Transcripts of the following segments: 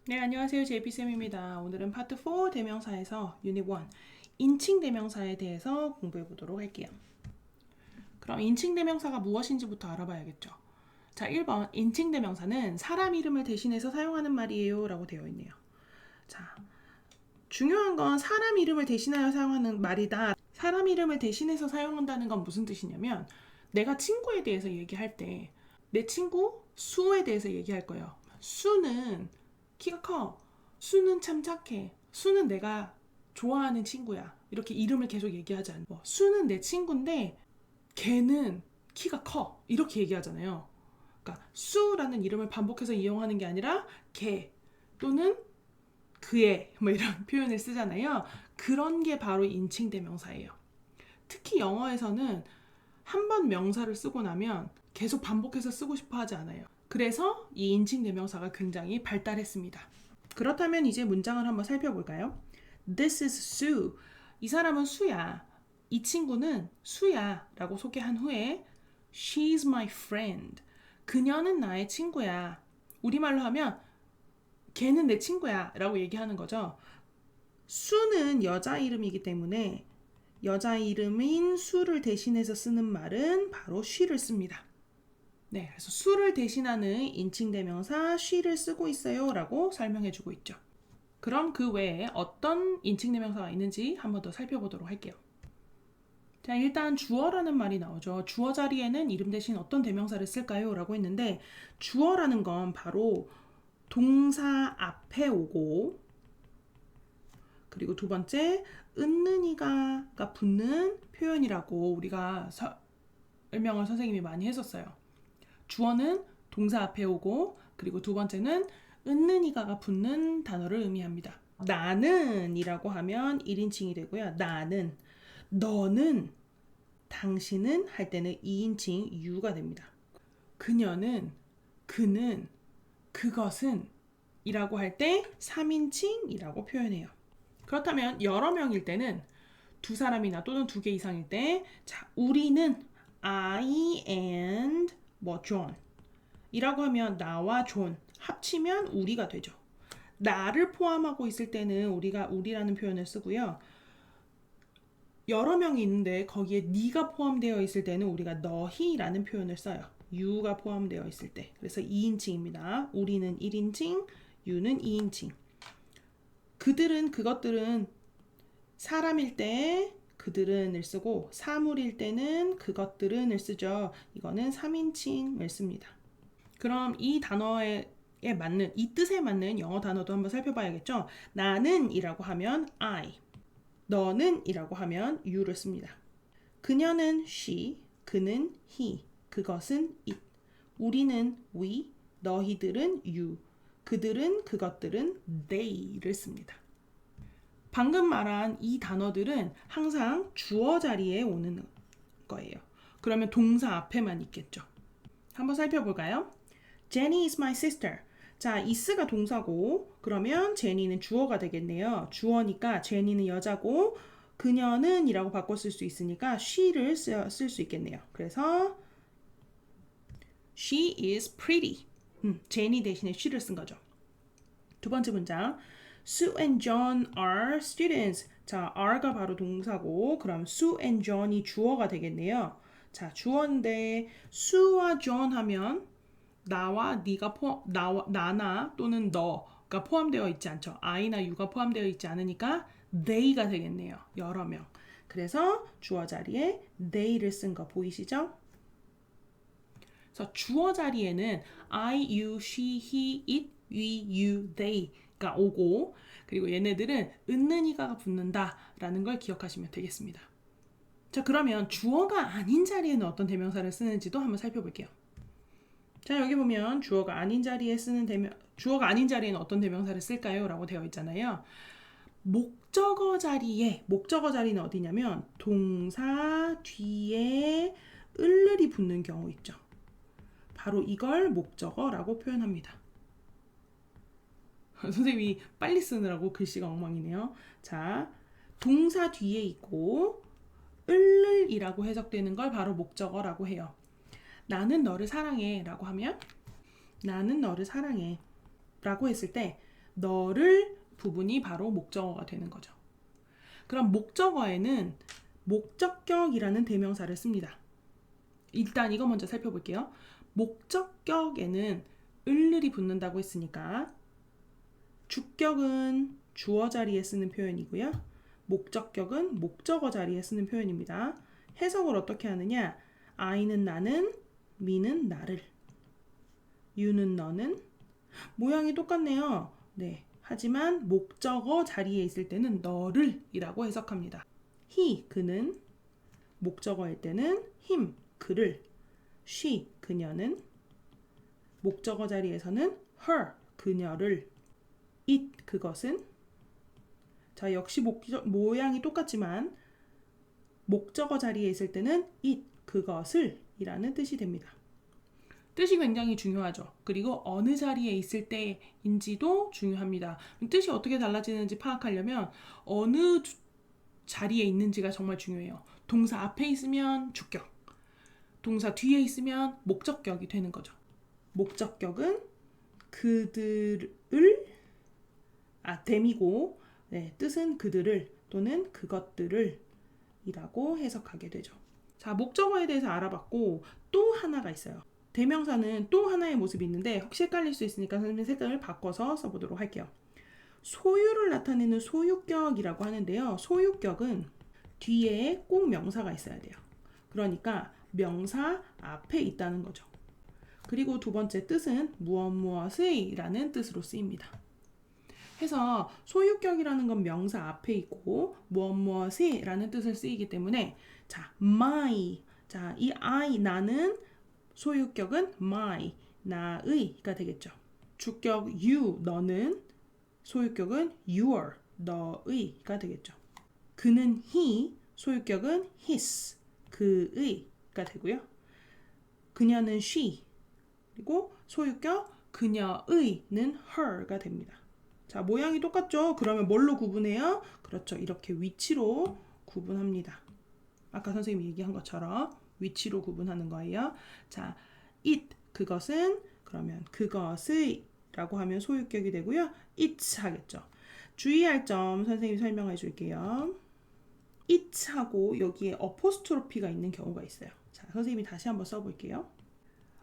네, 안녕하세요. JP쌤입니다. 오늘은 파트 4 대명사에서 유닛 1 인칭 대명사에 대해서 공부해 보도록 할게요. 그럼 인칭 대명사가 무엇인지부터 알아봐야겠죠. 자, 1번 인칭 대명사는 사람 이름을 대신해서 사용하는 말이에요 라고 되어 있네요. 자, 중요한 건 사람 이름을 대신하여 사용하는 말이다. 사람 이름을 대신해서 사용한다는 건 무슨 뜻이냐면 내가 친구에 대해서 얘기할 때 내 친구 수에 대해서 얘기할 거예요. 수는 키가 커. 수는 참 착해. 수는 내가 좋아하는 친구야. 이렇게 이름을 계속 얘기하지 않고 수는 내 친구인데 걔는 키가 커. 이렇게 얘기하잖아요. 그러니까 수라는 이름을 반복해서 이용하는 게 아니라 걔 또는 그의 뭐 이런 표현을 쓰잖아요. 그런 게 바로 인칭 대명사예요. 특히 영어에서는 한 번 명사를 쓰고 나면 계속 반복해서 쓰고 싶어 하지 않아요. 그래서 이 인칭 대명사가 굉장히 발달했습니다. 그렇다면 이제 문장을 한번 살펴볼까요? This is Sue. 이 사람은 수야. 이 친구는 수야 라고 소개한 후에 She's my friend. 그녀는 나의 친구야. 우리말로 하면 걔는 내 친구야 라고 얘기하는 거죠. 수는 여자 이름이기 때문에 여자 이름인 수를 대신해서 쓰는 말은 바로 she를 씁니다. 네, 그래서 수를 대신하는 인칭 대명사 she를 쓰고 있어요 라고 설명해주고 있죠. 그럼 그 외에 어떤 인칭 대명사가 있는지 한 번 더 살펴보도록 할게요. 자, 일단 주어라는 말이 나오죠. 주어 자리에는 이름 대신 어떤 대명사를 쓸까요? 라고 했는데 주어라는 건 바로 동사 앞에 오고 그리고 두 번째 은는이가가 붙는 표현이라고 우리가 설명을 선생님이 많이 했었어요. 주어는 동사 앞에 오고 그리고 두 번째는 은는이가가 붙는 단어를 의미합니다. 나는 이라고 하면 1인칭이 되고요. 나는, 너는, 당신은 할 때는 2인칭 you가 됩니다. 그녀는, 그는, 그것은 이라고 할 때 3인칭이라고 표현해요. 그렇다면 여러 명일 때는 두 사람이나 또는 두 개 이상일 때 자, 우리는 I and 뭐 John 이라고 하면 나와 존 합치면 우리가 되죠. 나를 포함하고 있을 때는 우리가 우리라는 표현을 쓰고요. 여러 명이 있는데 거기에 네가 포함되어 있을 때는 우리가 너희라는 표현을 써요. you가 포함되어 있을 때. 그래서 2인칭입니다. 우리는 1인칭, you는 2인칭. 그들은 그것들은 사람일 때 그들은을 쓰고 사물일 때는 그것들은을 쓰죠. 이거는 3인칭을 씁니다. 그럼 이 단어에 맞는 이 뜻에 맞는 영어 단어도 한번 살펴봐야겠죠. 나는 이라고 하면 I, 너는 이라고 하면 you를 씁니다. 그녀는 she, 그는 he, 그것은 it, 우리는 we, 너희들은 you, 그들은 그것들은 they를 씁니다. 방금 말한 이 단어들은 항상 주어 자리에 오는 거예요. 그러면 동사 앞에만 있겠죠. 한번 살펴볼까요? Jenny is my sister. 자, is가 동사고 그러면 제니는 주어가 되겠네요. 주어니까 제니는 여자고 그녀는 이라고 바꿔 쓸 수 있으니까 she를 쓸 수 있겠네요. 그래서 she is pretty. 제니 대신에 she를 쓴 거죠. 두 번째 문장. Sue and John are students. 자, are가 바로 동사고 그럼 Sue and John이 주어가 되겠네요. 자, 주어인데 Sue와 John 하면 나와 네가 나나 또는 너가 포함되어 있지 않죠. I나 U가 포함되어 있지 않으니까 they가 되겠네요. 여러 명. 그래서 주어 자리에 they를 쓴 거 보이시죠? 그래서 주어 자리에는 I, you, she, he, it, we, you, they가 오고 그리고 얘네들은 은는이가 붙는다라는 걸 기억하시면 되겠습니다. 자, 그러면 주어가 아닌 자리에는 어떤 대명사를 쓰는지도 한번 살펴볼게요. 자, 여기 보면 주어가 아닌 자리에 쓰는 주어가 아닌 자리에는 어떤 대명사를 쓸까요? 라고 되어 있잖아요. 목적어 자리는 어디냐면 동사 뒤에 을을이 붙는 경우 있죠. 바로 이걸 목적어라고 표현합니다. 선생님이 빨리 쓰느라고 글씨가 엉망이네요. 자, 동사 뒤에 있고 을을이라고 해석되는 걸 바로 목적어라고 해요. 나는 너를 사랑해 라고 하면 나는 너를 사랑해 라고 했을 때 너를 부분이 바로 목적어가 되는 거죠. 그럼 목적어에는 목적격이라는 대명사를 씁니다. 일단 이거 먼저 살펴볼게요. 목적격에는 을을이 붙는다고 했으니까 주격은 주어 자리에 쓰는 표현이고요. 목적격은 목적어 자리에 쓰는 표현입니다. 해석을 어떻게 하느냐? I는 나는, me는 나를, you는 너는. 모양이 똑같네요. 네. 하지만 목적어 자리에 있을 때는 너를 이라고 해석합니다. he, 그는, 목적어일 때는 him, 그를, she, 그녀는, 목적어 자리에서는 her, 그녀를, it, 그것은. 자, 역시 모양이 똑같지만 목적어 자리에 있을 때는 it, 그것을 이라는 뜻이 됩니다. 뜻이 굉장히 중요하죠. 그리고 어느 자리에 있을 때인지도 중요합니다. 뜻이 어떻게 달라지는지 파악하려면 어느 자리에 있는지가 정말 중요해요. 동사 앞에 있으면 주격, 동사 뒤에 있으면 목적격이 되는 거죠. 목적격은 그들을, 됨이고, 네, 뜻은 그들을 또는 그것들을 이라고 해석하게 되죠. 자, 목적어에 대해서 알아봤고 또 하나가 있어요. 대명사는 또 하나의 모습이 있는데 혹시 헷갈릴 수 있으니까 선생님 색깔을 바꿔서 써보도록 할게요. 소유를 나타내는 소유격이라고 하는데요. 소유격은 뒤에 꼭 명사가 있어야 돼요. 그러니까 명사 앞에 있다는 거죠. 그리고 두 번째 뜻은 무엇무엇의 라는 뜻으로 쓰입니다. 해서 소유격이라는 건 명사 앞에 있고 무엇무엇의 라는 뜻을 쓰이기 때문에 자, my, 자, 이 I, 나는 소유격은 my, 나의가 되겠죠. 주격 you, 너는, 소유격은 your, 너의가 되겠죠. 그는 he, 소유격은 his, 그의가 되고요. 그녀는 she, 그리고 소유격 그녀의는 her가 됩니다. 자, 모양이 똑같죠? 그러면 뭘로 구분해요? 그렇죠. 이렇게 위치로 구분합니다. 아까 선생님이 얘기한 것처럼 위치로 구분하는 거예요. 자, it, 그것은, 그러면 그것의 라고 하면 소유격이 되고요. it 하겠죠. 주의할 점 선생님이 설명해 줄게요. it 하고 여기에 어포스트로피가 있는 경우가 있어요. 자, 선생님이 다시 한번 써볼게요.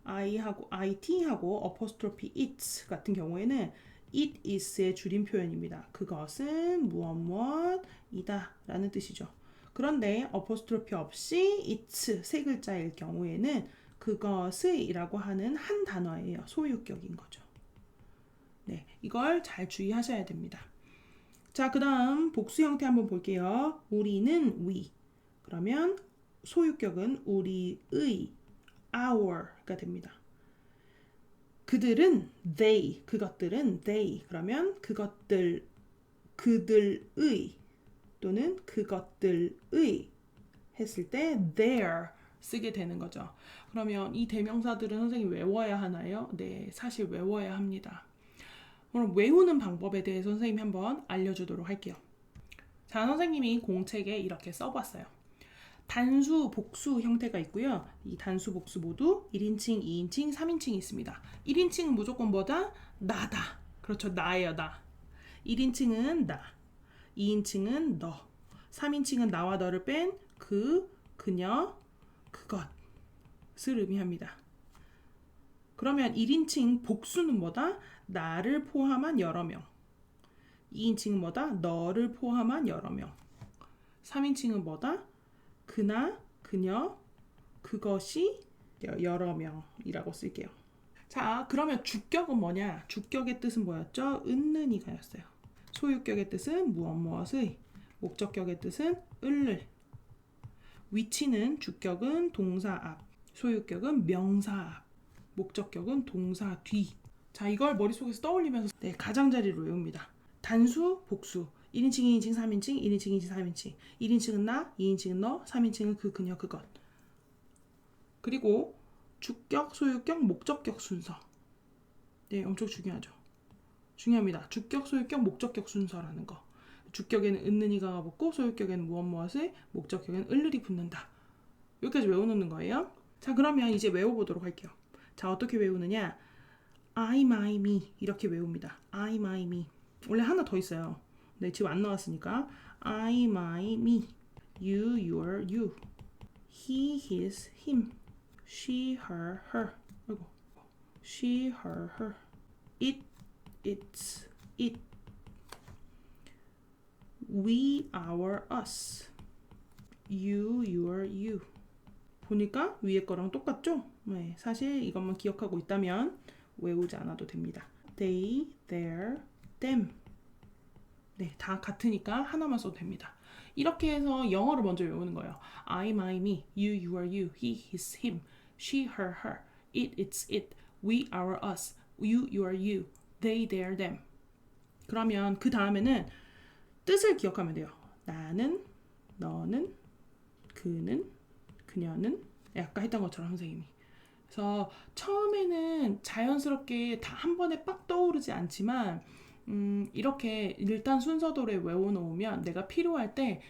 I하고 it하고 어포스트로피 it 같은 경우에는 it is의 줄임 표현입니다. 그것은 무엇무엇이다 라는 뜻이죠. 그런데 어포스트로피 없이 it 세 글자일 경우에는 그것의 라고 하는 한 단어예요. 소유격인 거죠. 네, 이걸 잘 주의하셔야 됩니다. 자, 그 다음 복수 형태 한번 볼게요. 우리는 we. 그러면 소유격은 우리의 our가 됩니다. 그들은 they, 그것들은 they. 그러면 그것들, 그들의 또는 그것들의 했을 때 their 쓰게 되는 거죠. 그러면 이 대명사들은 선생님이 외워야 하나요? 네, 사실 외워야 합니다. 그럼 외우는 방법에 대해서 선생님이 한번 알려주도록 할게요. 자, 선생님이 공책에 이렇게 써봤어요. 단수, 복수 형태가 있고요. 이 단수, 복수 모두 1인칭, 2인칭, 3인칭이 있습니다. 1인칭은 무조건 뭐다? 나다. 그렇죠. 나예요, 나. 1인칭은 나. 2인칭은 너. 3인칭은 나와 너를 뺀 그, 그녀, 그것을 의미합니다. 그러면 1인칭 복수는 뭐다? 나를 포함한 여러 명. 2인칭은 뭐다? 너를 포함한 여러 명. 3인칭은 뭐다? 그나, 그녀, 그것이 여러 명이라고 쓸게요. 자, 그러면 주격은 뭐냐? 주격의 뜻은 뭐였죠? 있는 이가였어요. 소유격의 뜻은 무엇무엇의, 목적격의 뜻은 을을. 위치는 주격은 동사 앞, 소유격은 명사 앞, 목적격은 동사 뒤. 자, 이걸 머릿속에서 떠올리면서 네, 가장자리로 외웁니다. 단수, 복수. 1인칭, 2인칭, 3인칭, 1인칭, 2인칭, 3인칭. 1인칭은 나, 2인칭은 너, 3인칭은 그, 그녀, 그것. 그리고 주격, 소유격, 목적격 순서. 네, 엄청 중요하죠. 중요합니다. 주격, 소유격, 목적격 순서라는 거. 주격에는 있는 이가가 붙고 소유격에는 무엇무엇의, 목적격에는 을을이 붙는다. 여기까지 외워놓는 거예요. 자, 그러면 이제 외워보도록 할게요. 자, 어떻게 외우느냐? I, my, me 이렇게 외웁니다. I, my, me. 원래 하나 더 있어요. 네, 지금 안 나왔으니까 I, my, me, you, your, you, he, his, him, she, her, her, 아이고, she, her, her, it, its, it, we, our, us, you, your, you. 보니까 위에 거랑 똑같죠? 네, 사실 이것만 기억하고 있다면 외우지 않아도 됩니다. They, their, them. 네, 다 같으니까 하나만 써도 됩니다. 이렇게 해서 영어를 먼저 외우는 거예요. I, my, me, you, your, you, he, his, him, she, her, her, it, its, it, we, our, us, you, your, you, they, their, them. 그러면 그 다음에는 뜻을 기억하면 돼요. 나는, 너는, 그는, 그녀는, 아까 했던 것처럼 선생님이. 그래서 처음에는 자연스럽게 다 한 번에 빡 떠오르지 않지만 이렇게 일단 순서대로 외워놓으면 내가 필요할 때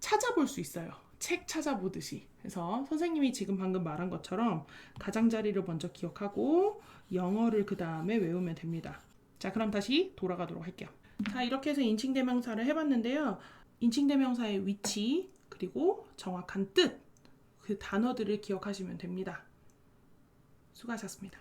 찾아볼 수 있어요. 책 찾아보듯이. 그래서 선생님이 지금 방금 말한 것처럼 가장자리를 먼저 기억하고 영어를 그 다음에 외우면 됩니다. 자, 그럼 다시 돌아가도록 할게요. 자, 이렇게 해서 인칭대명사를 해봤는데요. 인칭대명사의 위치 그리고 정확한 뜻, 그 단어들을 기억하시면 됩니다. 수고하셨습니다.